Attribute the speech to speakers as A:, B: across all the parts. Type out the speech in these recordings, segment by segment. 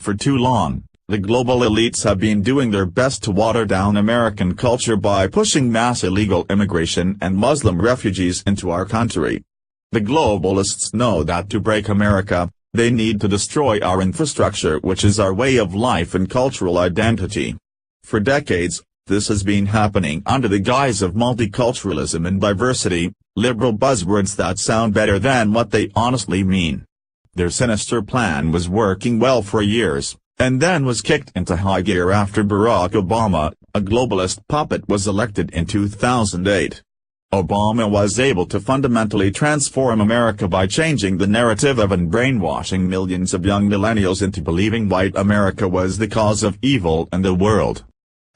A: For too long, the global elites have been doing their best to water down American culture by pushing mass illegal immigration and Muslim refugees into our country. The globalists know that to break America, they need to destroy our infrastructure, which is our way of life and cultural identity. For decades, this has been happening under the guise of multiculturalism and diversity, liberal buzzwords that sound better than what they honestly mean. Their sinister plan was working well for years, and then was kicked into high gear after Barack Obama, a globalist puppet, was elected in 2008. Obama was able to fundamentally transform America by changing the narrative and brainwashing millions of young millennials into believing white America was the cause of evil in the world.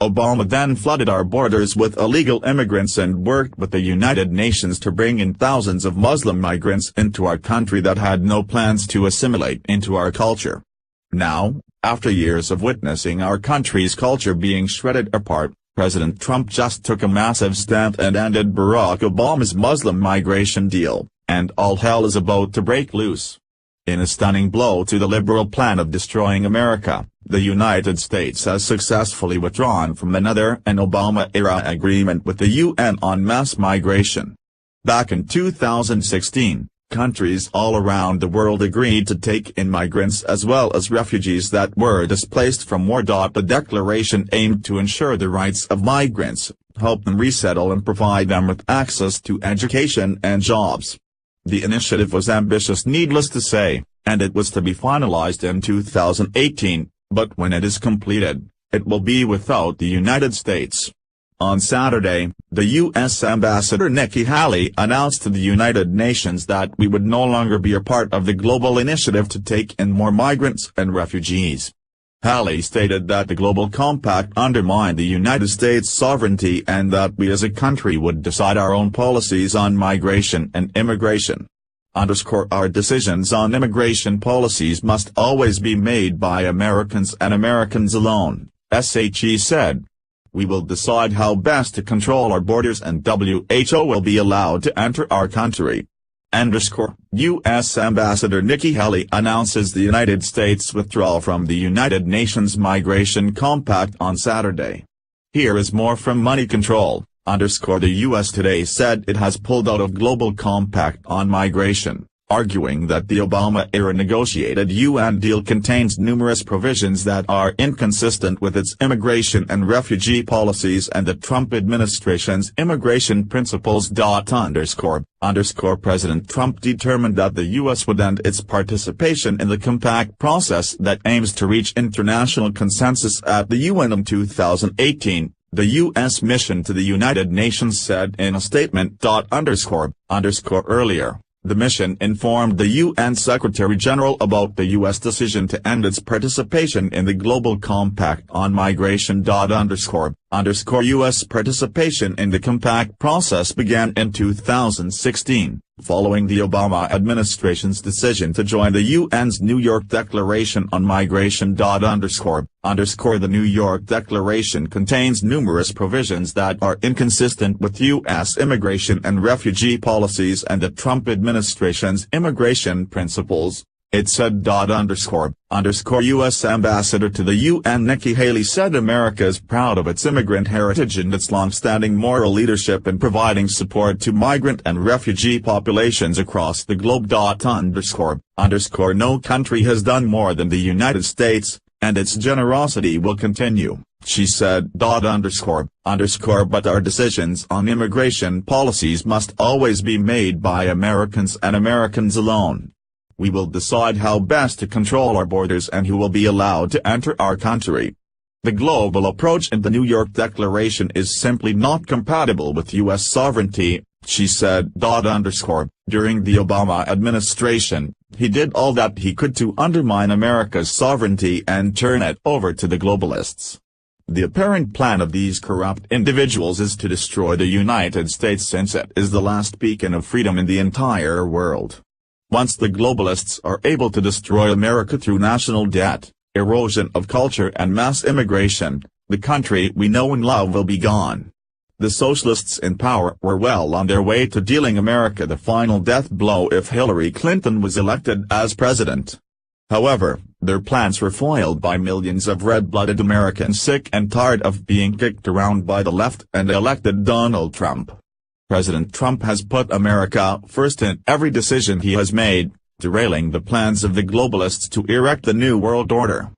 A: Obama then flooded our borders with illegal immigrants and worked with the United Nations to bring in thousands of Muslim migrants into our country that had no plans to assimilate into our culture. Now, after years of witnessing our country's culture being shredded apart, President Trump just took a massive stand and ended Barack Obama's Muslim migration deal, and all hell is about to break loose. In a stunning blow to the liberal plan of destroying America, the United States has successfully withdrawn from another and Obama-era agreement with the UN on mass migration. Back in 2016, countries all around the world agreed to take in migrants as well as refugees that were displaced from war. The declaration aimed to ensure the rights of migrants, help them resettle and provide them with access to education and jobs. The initiative was ambitious, needless to say, and it was to be finalized in 2018, but when it is completed, it will be without the United States. On Saturday, the U.S. Ambassador Nikki Haley announced to the United Nations that we would no longer be a part of the global initiative to take in more migrants and refugees. Haley stated that the Global Compact undermined the United States' sovereignty and that we as a country would decide our own policies on migration and immigration. Our decisions on immigration policies must always be made by Americans and Americans alone, SHE said. We will decide how best to control our borders and WHO will be allowed to enter our country. U.S. Ambassador Nikki Haley announces the United States withdrawal from the United Nations Migration Compact on Saturday. Here is more from Money Control. The U.S. today said it has pulled out of Global Compact on migration, arguing that the Obama-era negotiated UN deal contains numerous provisions that are inconsistent with its immigration and refugee policies and the Trump administration's immigration principles. President Trump determined that the U.S. would end its participation in the compact process that aims to reach international consensus at the UN in 2018. The U.S. mission to the United Nations said in a statement. Earlier, the mission informed the UN Secretary-General about the U.S. decision to end its participation in the Global Compact on Migration. U.S. participation in the compact process began in 2016, following the Obama administration's decision to join the UN's New York Declaration on Migration. The New York Declaration contains numerous provisions that are inconsistent with U.S. immigration and refugee policies and the Trump administration's immigration principles, it said. U.S. Ambassador to the UN Nikki Haley said America is proud of its immigrant heritage and its long-standing moral leadership in providing support to migrant and refugee populations across the globe. No country has done more than the United States, and its generosity will continue, she said. But our decisions on immigration policies must always be made by Americans and Americans alone. We will decide how best to control our borders and who will be allowed to enter our country. The global approach in the New York Declaration is simply not compatible with U.S. sovereignty, she said. During the Obama administration, he did all that he could to undermine America's sovereignty and turn it over to the globalists. The apparent plan of these corrupt individuals is to destroy the United States since it is the last beacon of freedom in the entire world. Once the globalists are able to destroy America through national debt, erosion of culture and mass immigration, the country we know and love will be gone. The socialists in power were well on their way to dealing America the final death blow if Hillary Clinton was elected as president. However, their plans were foiled by millions of red-blooded Americans sick and tired of being kicked around by the left and elected Donald Trump. President Trump has put America first in every decision he has made, derailing the plans of the globalists to erect the New World Order.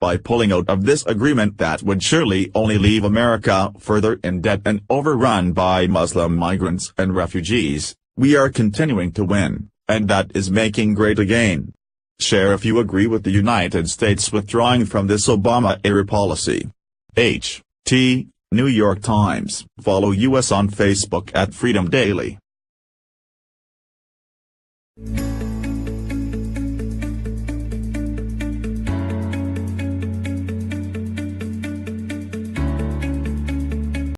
A: By pulling out of this agreement that would surely only leave America further in debt and overrun by Muslim migrants and refugees, we are continuing to win, and that is making great again. Share if you agree with the United States withdrawing from this Obama-era policy. H.T. New York Times. Follow us on Facebook at Freedom Daily.